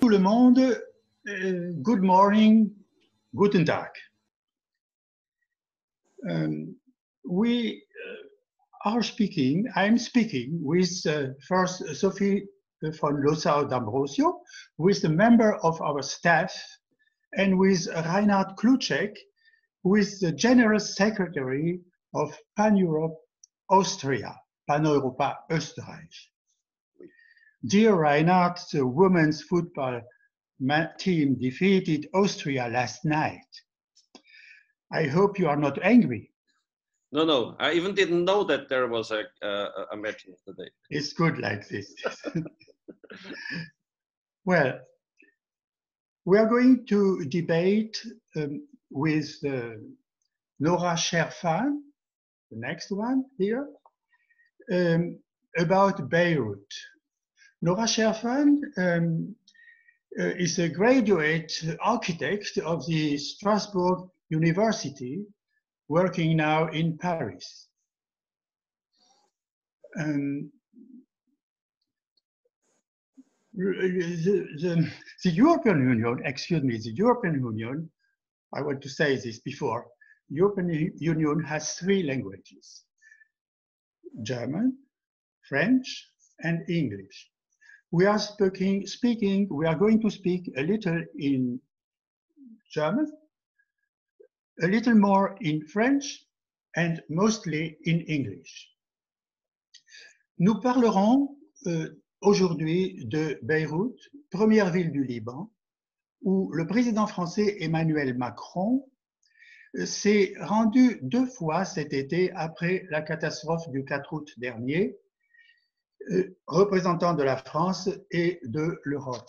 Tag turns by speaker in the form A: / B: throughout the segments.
A: tout le monde. Good morning, guten Tag. We are speaking, I'm speaking with first Sophie von Losau-D'Ambrosio, who is a member of our staff, and with Reinhard Kluczek, who is the General Secretary of Pan-Europe Austria, Paneuropa Österreich. Dear Reinhard, the women's football team defeated Austria last night. I hope you are not angry.
B: No, I even didn't know that there was a match yesterday.
A: It's good like this. Well, we are going to debate with Nora Cherfan, the next one here, about Beirut. Nora Cherfan is a graduate architect of the Straßburg University, working now in Paris. The European Union, excuse me, the European Union, I want to say this before, European Union has 3 languages: German, French, and English. We are we are going to speak a little in German, a little more in French, and mostly in English. Nous parlerons aujourd'hui de Beyrouth, première ville du Liban, où le président français Emmanuel Macron s'est rendu 2 fois cet été après la catastrophe du 4 août dernier, représentant de la France et de l'Europe.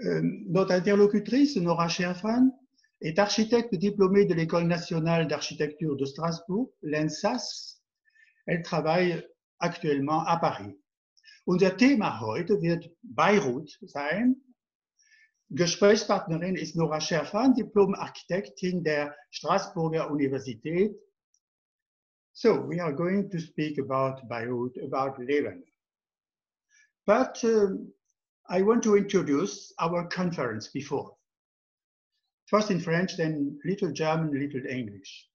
A: Notre interlocutrice, Nora Cherfan, est architecte diplômée de l'École nationale d'architecture de Strasbourg, l'ENSAS. Elle travaille aktuellement à Paris. Unser Thema heute wird Beirut sein. Gesprächspartnerin ist Nora Cherfan, Diplom-Architektin der Straßburger Universität. So, we are going to speak about Beirut, about Lebanon. But I want to introduce our conference before. First in French, then little German, little English.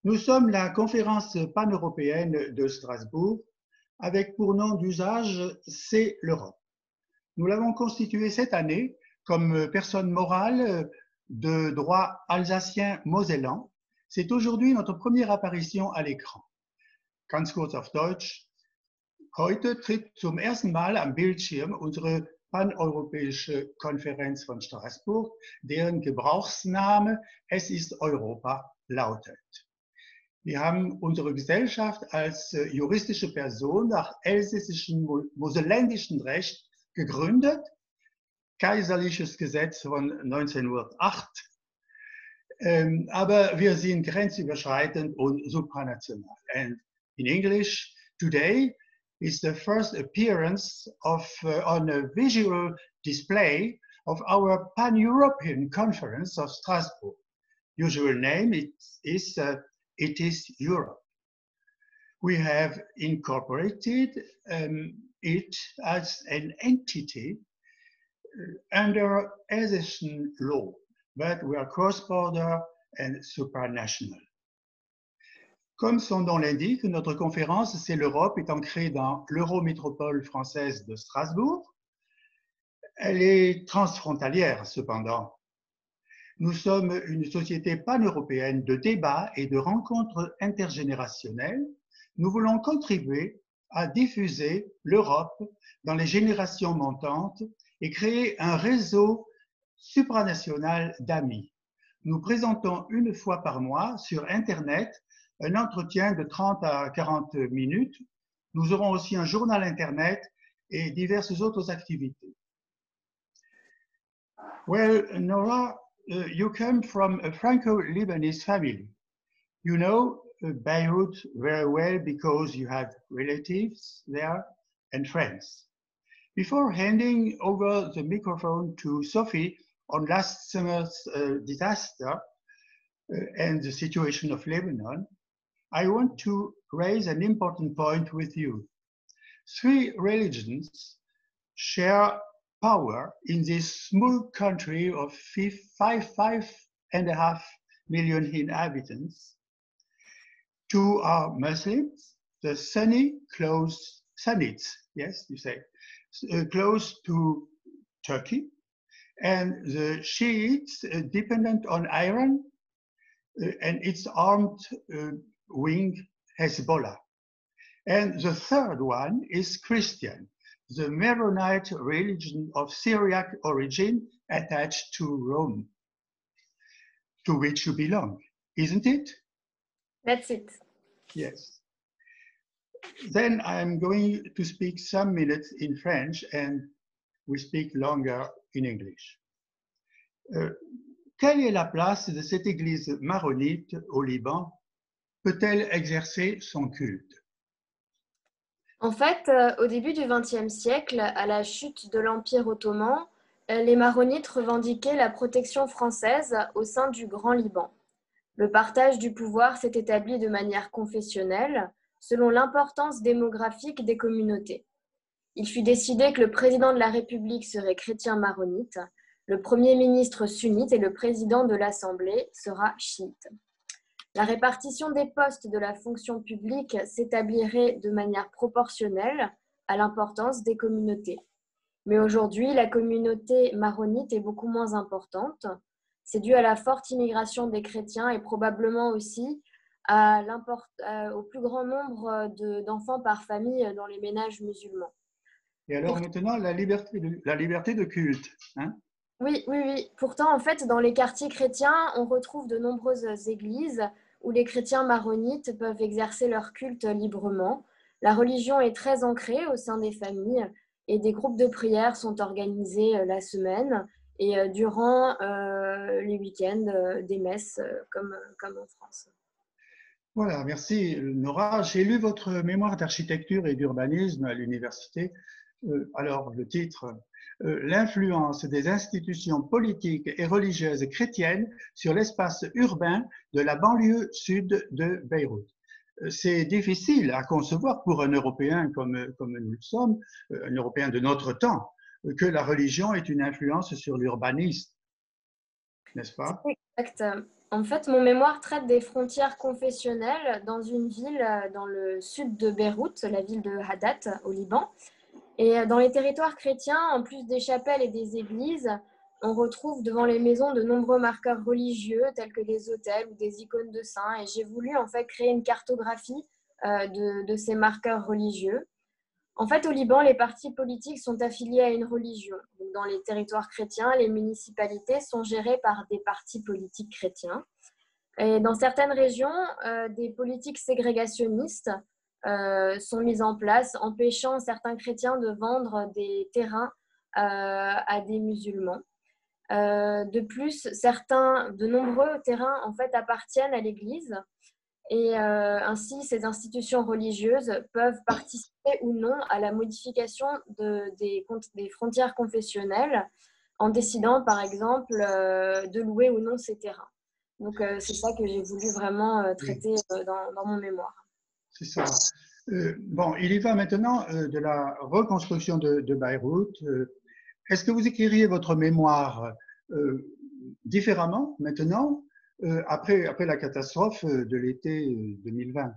A: Nous sommes la conférence pan-européenne de Strasbourg, avec pour nom d'usage C'est l'Europe. Nous l'avons constituée cette année comme personne morale de droit alsacien-mosellan. C'est aujourd'hui notre première apparition à l'écran. Ganz kurz auf Deutsch. Heute tritt zum ersten Mal am Bildschirm unsere paneuropäische Konferenz von Straßburg, deren Gebrauchsname Es ist Europa lautet. Wir haben unsere Gesellschaft als juristische Person nach elsässischem moselländischen Recht gegründet, kaiserliches Gesetz von 1908, aber wir sind grenzüberschreitend und supranational. And in English, today is the first appearance of on a visual display of our Pan-European Conference of Strasbourg. Usual name is It is Europe. We have incorporated it as an entity under Alsatian law, but we are cross-border and supranational. Comme son nom l'indique, notre conférence, C'est l'Europe, est ancrée dans l'Eurométropole française de Strasbourg. Elle est transfrontalière, cependant. Nous sommes une société pan-européenne de débat et de rencontres intergénérationnelles. Nous voulons contribuer à diffuser l'Europe dans les générations montantes et créer un réseau supranational d'amis. Nous présentons une fois par mois sur Internet un entretien de 30 à 40 minutes. Nous aurons aussi un journal Internet et diverses autres activités. Well, Nora, you come from a Franco-Lebanese family. You know Beirut very well because you have relatives there and friends. Before handing over the microphone to Sophie on last summer's disaster and the situation of Lebanon, I want to raise an important point with you. 3 religions share power in this small country of 5.5 million inhabitants. Two are Muslims, the Sunnites, yes, you say, close to Turkey, and the Shiites dependent on Iran and its armed wing Hezbollah. And the third one is Christian, the Maronite religion of Syriac origin attached to Rome, to which you belong, isn't it?
C: That's it.
A: Yes. Then I'm going to speak some minutes in French and we speak longer in English. Quelle est la place de cette église maronite au Liban? Peut-elle exercer son culte?
C: En fait, au début du XXe siècle, à la chute de l'Empire ottoman, les maronites revendiquaient la protection française au sein du Grand Liban. Le partage du pouvoir s'est établi de manière confessionnelle, selon l'importance démographique des communautés. Il fut décidé que le président de la République serait chrétien maronite, le premier ministre sunnite et le président de l'Assemblée sera chiite. La répartition des postes de la fonction publique s'établirait de manière proportionnelle à l'importance des communautés. Mais aujourd'hui, la communauté maronite est beaucoup moins importante. C'est dû à la forte immigration des chrétiens et probablement aussi au plus grand nombre d'enfants par famille dans les ménages musulmans.
A: Et alors maintenant, la liberté de culte, hein?
C: Oui. Pourtant, en fait, dans les quartiers chrétiens, on retrouve de nombreuses églises où les chrétiens maronites peuvent exercer leur culte librement. La religion est très ancrée au sein des familles et des groupes de prière sont organisés la semaine et durant les week-ends, des messes comme en France.
A: Voilà, merci Nora. J'ai lu votre mémoire d'architecture et d'urbanisme à l'université. Alors, le titre, l'influence des institutions politiques et religieuses chrétiennes sur l'espace urbain de la banlieue sud de Beyrouth. C'est difficile à concevoir pour un Européen comme nous le sommes, un Européen de notre temps, que la religion ait une influence sur l'urbanisme, n'est-ce pas?
C: Exact. En fait, mon mémoire traite des frontières confessionnelles dans une ville dans le sud de Beyrouth, la ville de Hadad, au Liban. Et dans les territoires chrétiens, en plus des chapelles et des églises, on retrouve devant les maisons de nombreux marqueurs religieux tels que des autels ou des icônes de saints. Et j'ai voulu en fait créer une cartographie de ces marqueurs religieux. En fait, au Liban, les partis politiques sont affiliés à une religion. Donc, dans les territoires chrétiens, les municipalités sont gérées par des partis politiques chrétiens. Et dans certaines régions, des politiques ségrégationnistes sont mises en place, empêchant certains chrétiens de vendre des terrains à des musulmans. De plus, de nombreux terrains en fait, appartiennent à l'Église et ainsi ces institutions religieuses peuvent participer ou non à la modification des frontières confessionnelles en décidant par exemple de louer ou non ces terrains. Donc c'est ça que j'ai voulu vraiment traiter dans mon mémoire.
A: C'est ça. Bon, il y va maintenant de la reconstruction de Beyrouth. Est-ce que vous écririez votre mémoire différemment maintenant, après la catastrophe de l'été 2020?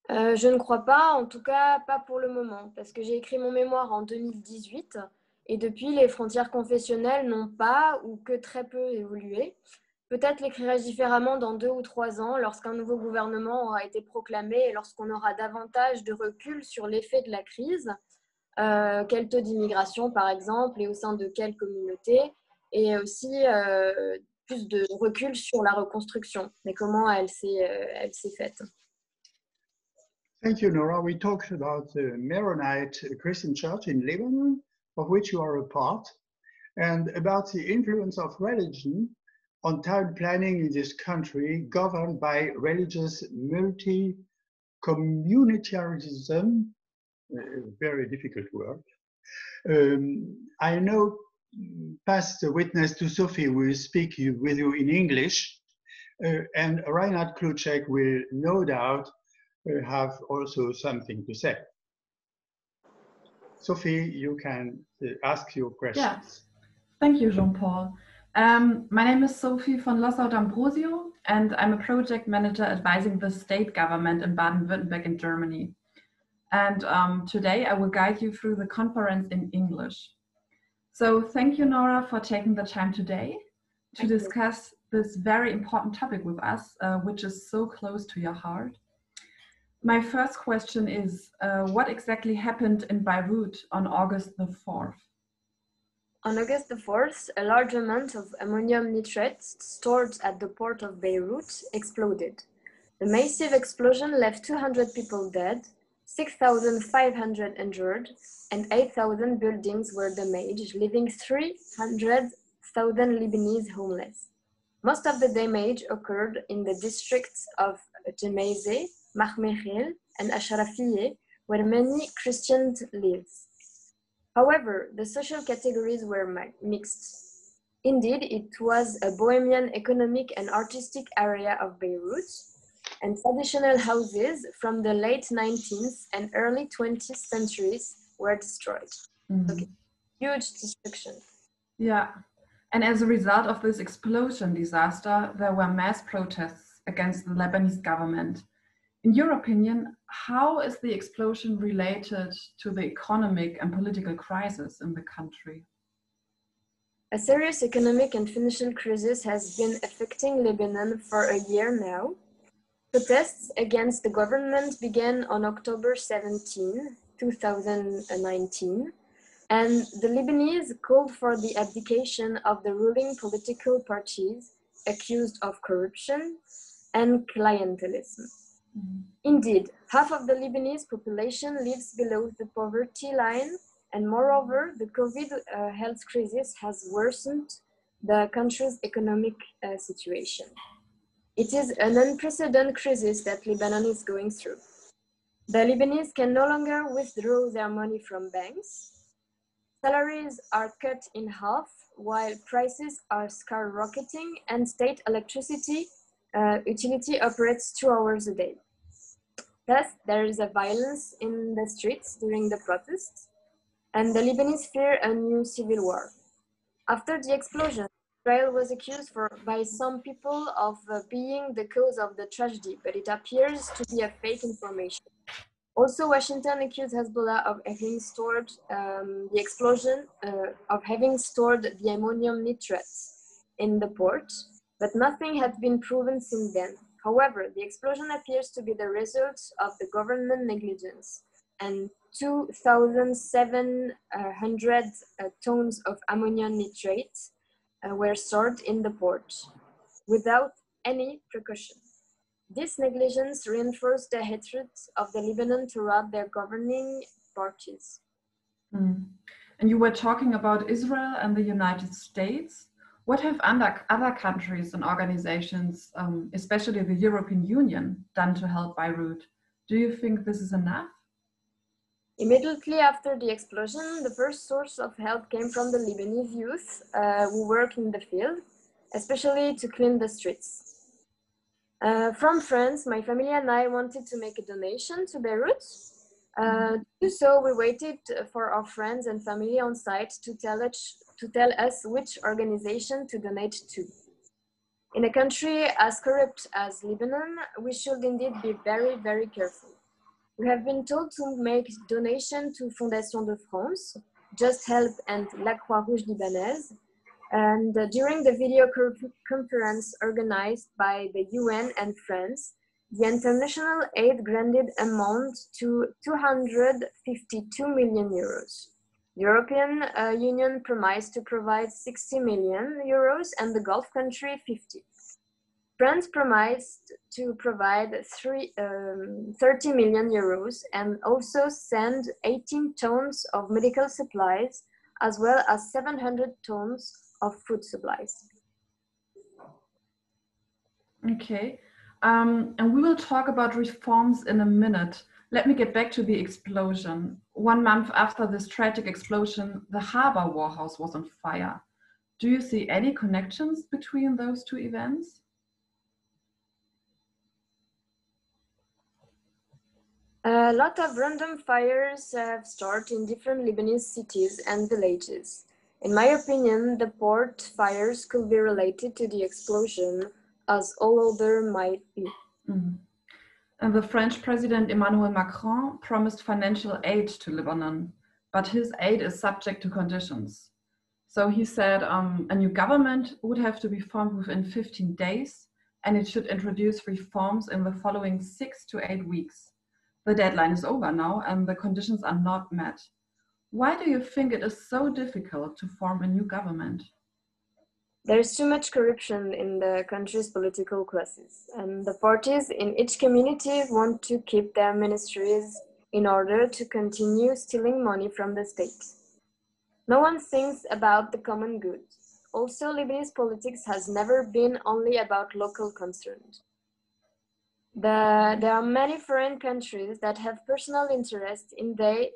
C: Je ne crois pas, en tout cas pas pour le moment, parce que j'ai écrit mon mémoire en 2018 et depuis, les frontières confessionnelles n'ont pas ou que très peu évolué. Peut-être l'écrirai-je différemment dans 2 ou 3 ans, lorsqu'un nouveau gouvernement aura été proclamé et lorsqu'on aura davantage de recul sur l'effet de la crise, quel taux d'immigration par exemple, et au sein de quelle communauté, et aussi plus de recul sur la reconstruction, mais comment elle s'est faite.
A: Thank you, Nora. We talked about the Maronite Christian Church in Lebanon, of which you are a part, and about the influence of religion on town planning in this country governed by religious multi-communitarism, a very difficult word. I know past witness to Sophie will speak with you in English, and Reinhard Kluczek will no doubt have also something to say. Sophie, you can ask your questions.
D: Yeah. Thank you, Jean-Paul. My name is Sophie von Lossow-D'Ambrosio, and I'm a project manager advising the state government in Baden-Württemberg in Germany. And today I will guide you through the conference in English. So thank you, Nora, for taking the time today to discuss this very important topic with us, which is so close to your heart. My first question is, what exactly happened in Beirut on August the 4th?
C: On August the 4th, a large amount of ammonium nitrate stored at the port of Beirut exploded. The massive explosion left 200 people dead, 6,500 injured, and 8,000 buildings were damaged, leaving 300,000 Lebanese homeless. Most of the damage occurred in the districts of Gemazeh, Mahmechel, and Ashrafiyeh, where many Christians live. However, the social categories were mixed. Indeed, it was a bohemian economic and artistic area of Beirut, and traditional houses from the late 19th and early 20th centuries were destroyed. Okay. Huge destruction.
D: Yeah, and as a result of this explosion disaster, there were mass protests against the Lebanese government. In your opinion, how is the explosion related to the economic and political crisis in the country?
C: A serious economic and financial crisis has been affecting Lebanon for a year now. Protests against the government began on October 17, 2019, and the Lebanese called for the abdication of the ruling political parties accused of corruption and clientelism. Indeed, half of the Lebanese population lives below the poverty line, and moreover, the COVID health crisis has worsened the country's economic situation. It is an unprecedented crisis that Lebanon is going through. The Lebanese can no longer withdraw their money from banks. Salaries are cut in half, while prices are skyrocketing, and state electricity utility operates 2 hours a day. Thus, there is a violence in the streets during the protests, and the Lebanese fear a new civil war. After the explosion, Israel was accused by some people of being the cause of the tragedy, but it appears to be a fake information. Also, Washington accused Hezbollah of having stored the ammonium nitrate in the port, but nothing had been proven since then. However, the explosion appears to be the result of the government negligence, and 2,700 tons of ammonium nitrate were stored in the port without any precaution. This negligence reinforced the hatred of the Lebanon toward their governing parties.
D: And you were talking about Israel and the United States. What have other countries and organizations, especially the European Union, done to help Beirut? Do you think this is enough?
C: Immediately after the explosion, the first source of help came from the Lebanese youth who work in the field, especially to clean the streets. From France, my family and I wanted to make a donation to Beirut. To do so, we waited for our friends and family on site to tell us which organization to donate to. In a country as corrupt as Lebanon, we should indeed be very, very careful. We have been told to make donation to Fondation de France, Just Help, and La Croix-Rouge Libanaise. And during the video conference organized by the UN and France, the international aid granted amount to 252 million euros. The European Union promised to provide 60 million euros and the Gulf country 50. France promised to provide 30 million euros and also send 18 tons of medical supplies as well as 700 tons of food supplies.
D: Okay, and we will talk about reforms in a minute. Let me get back to the explosion. 1 month after this tragic explosion, the Harbor Warhouse was on fire. Do you see any connections between those two events?
C: A lot of random fires have started in different Lebanese cities and villages. In my opinion, the port fires could be related to the explosion, as all other might be.
D: Mm. And the French President Emmanuel Macron promised financial aid to Lebanon, but his aid is subject to conditions. So he said a new government would have to be formed within 15 days, and it should introduce reforms in the following 6 to 8 weeks. The deadline is over now, and the conditions are not met. Why do you think it is so difficult to form a new government?
C: There is too much corruption in the country's political classes, and the parties in each community want to keep their ministries in order to continue stealing money from the state. No one thinks about the common good. Also, Lebanese politics has never been only about local concerns. There are many foreign countries that have personal interest in they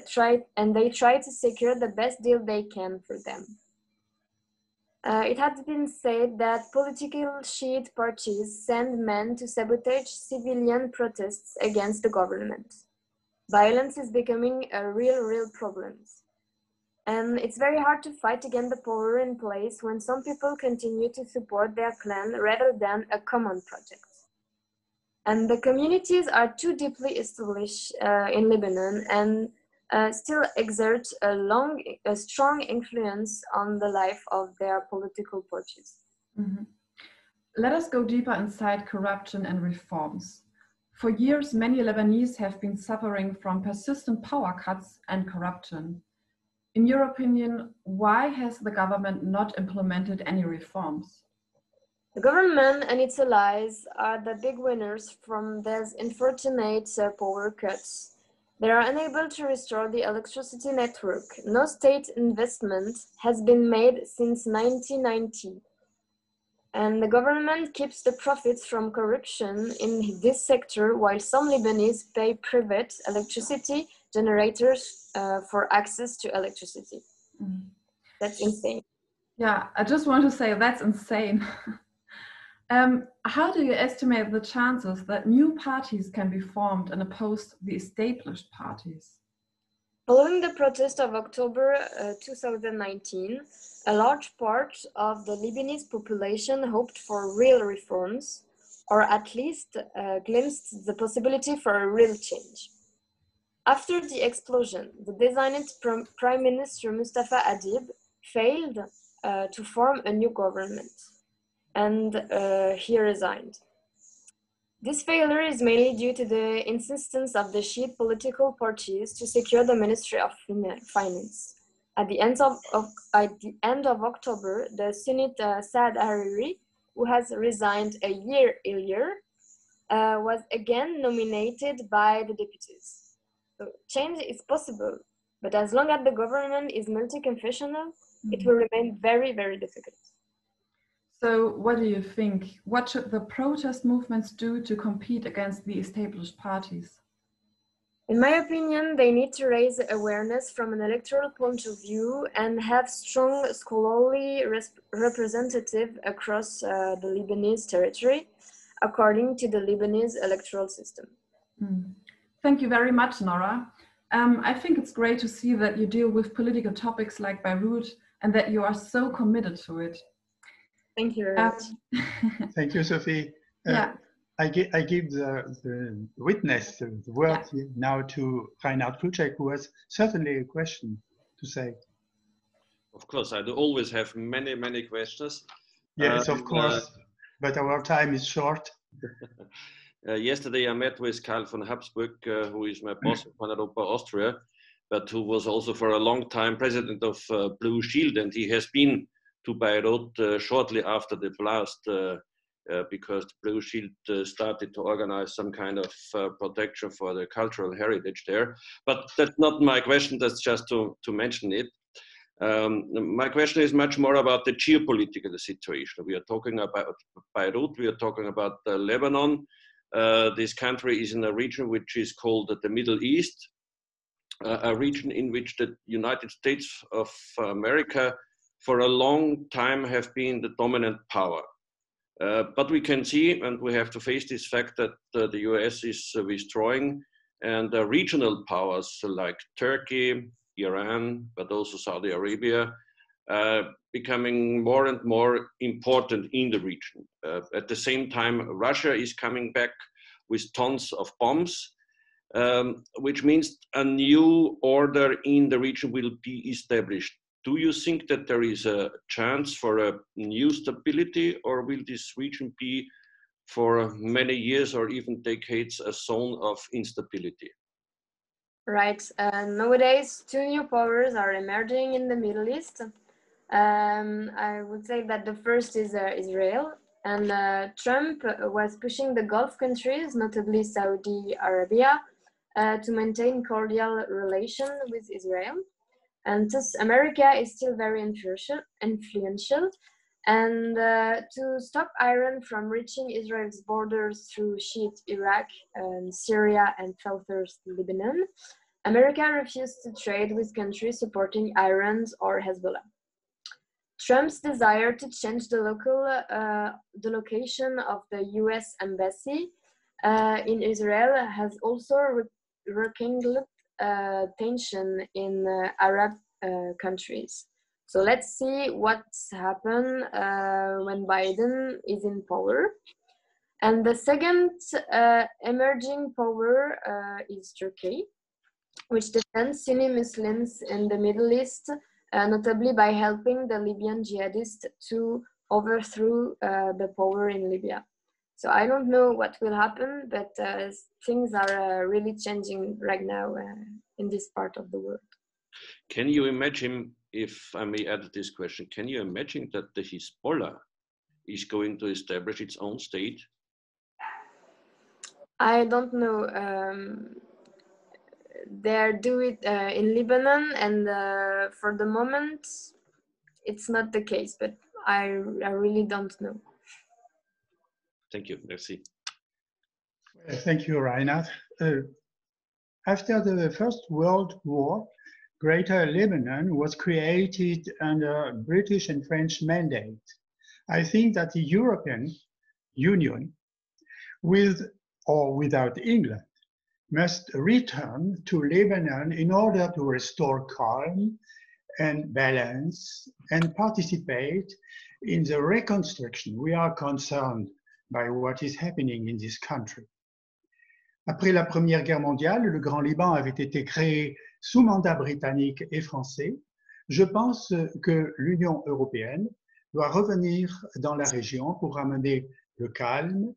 C: try to secure the best deal they can for them. It has been said that political Shiite parties send men to sabotage civilian protests against the government. Violence is becoming a real problem. And it's very hard to fight against the power in place when some people continue to support their clan rather than a common project. And the communities are too deeply established in Lebanon and still exert a strong influence on the life of their political parties.
D: Mm-hmm. Let us go deeper inside corruption and reforms. For years, many Lebanese have been suffering from persistent power cuts and corruption. In your opinion, why has the government not implemented any reforms?
C: The government and its allies are the big winners from these unfortunate power cuts. They are unable to restore the electricity network. No state investment has been made since 1990. And the government keeps the profits from corruption in this sector, while some Lebanese pay private electricity generators for access to electricity.
D: Mm.
C: That's insane.
D: Yeah, I just want to say that's insane. How do you estimate the chances that new parties can be formed and oppose the established parties?
C: Following the protest of October 2019, a large part of the Lebanese population hoped for real reforms, or at least glimpsed the possibility for a real change. After the explosion, the designated Prime Minister Mustafa Adib failed to form a new government, and he resigned. This failure is mainly due to the insistence of the Shiite political parties to secure the Ministry of Finance. At the end of October, the Sunnite Saad Hariri, who has resigned a year earlier, was again nominated by the deputies. So change is possible, but as long as the government is multi-confessional, it will remain very, very difficult.
D: So what do you think? What should the protest movements do to compete against the established parties?
C: In my opinion, they need to raise awareness from an electoral point of view and have strong scholarly representative across the Lebanese territory, according to the Lebanese electoral system.
D: Thank you very much, Nora. I think it's great to see that you deal with political topics like Beirut and that you are so committed to it.
C: Thank you very much.
A: Thank you, Sophie.
D: Yeah.
A: I give the witness, the word now to Reinhard Kluczek, who has certainly a question to say.
B: Of course, I do always have many questions.
A: Yes, of course, but our time is short.
B: Yesterday I met with Karl von Habsburg, who is my boss in Paneuropa, Austria, but who was also for a long time president of Blue Shield, and he has been to Beirut shortly after the blast because the Blue Shield started to organize some kind of protection for the cultural heritage there. But that's not my question, that's just to mention it. My question is much more about the geopolitical situation. We are talking about Beirut, we are talking about Lebanon. This country is in a region which is called the Middle East, a region in which the United States of America for a long time have been the dominant power. But we can see, and we have to face this fact that the US is withdrawing, and regional powers like Turkey, Iran, but also Saudi Arabia, becoming more and more important in the region. At the same time, Russia is coming back with tons of bombs, which means a new order in the region will be established. Do you think that there is a chance for a new stability, or will this region be for many years or even decades a zone of instability?
C: Right. Nowadays, two new powers are emerging in the Middle East. I would say that the first is Israel, and Trump was pushing the Gulf countries, notably Saudi Arabia, to maintain cordial relations with Israel. And thus, America is still very influential. And to stop Iran from reaching Israel's borders through Shiite Iraq, Syria, and southern Lebanon, America refused to trade with countries supporting Iran or Hezbollah. Trump's desire to change the location of the US embassy in Israel has also rekindled tension in Arab countries. So let's see what's happened when Biden is in power. And the second emerging power is Turkey, which defends Sunni Muslims in the Middle East, notably by helping the Libyan jihadists to overthrow the power in Libya. So I don't know what will happen, but things are really changing right now in this part of the world.
B: Can you imagine, if I may add this question, can you imagine that the Hezbollah is going to establish its own state?
C: I don't know. They do it in Lebanon, and for the moment, it's not the case, but I really don't know.
B: Thank you. Merci.
A: Thank you, Reinhard. After the First World War, Greater Lebanon was created under British and French mandate. I think that the European Union, with or without England, must return to Lebanon in order to restore calm and balance and participate in the reconstruction. We are concerned by what is happening in this country. Après la Première Guerre mondiale, le Grand Liban avait été créé sous mandat britannique et français. Je pense que l'Union européenne doit revenir dans la région pour ramener le calme,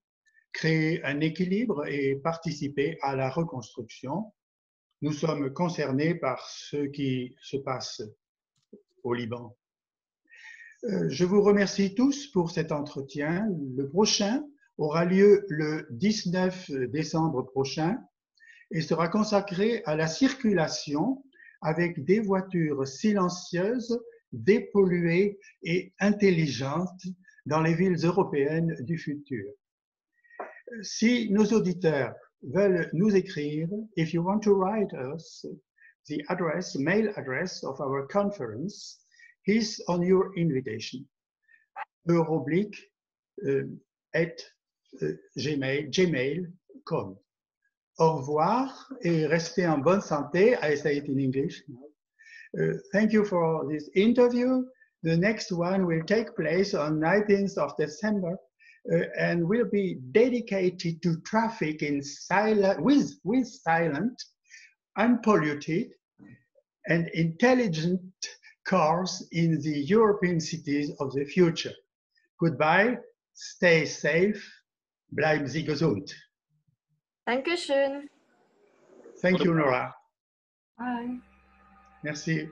A: créer un équilibre et participer à la reconstruction. Nous sommes concernés par ce qui se passe au Liban. Je vous remercie tous pour cet entretien. Le prochain aura lieu le 19 décembre prochain et sera consacré à la circulation avec des voitures silencieuses, dépolluées et intelligentes dans les villes européennes du futur. Si nos auditeurs veulent nous écrire, if you want to write us, the address, mail address of our conference is on your invitation. @gmail.com. Au revoir et restez en bonne santé. I say it in English. Thank you for this interview. The next one will take place on 19th of December and will be dedicated to traffic in with silent, unpolluted, and intelligent cars in the European cities of the future. Goodbye, stay safe, bleiben Sie gesund.
C: Dankeschön.
A: Thank you, Nora.
D: Bye.
A: Merci.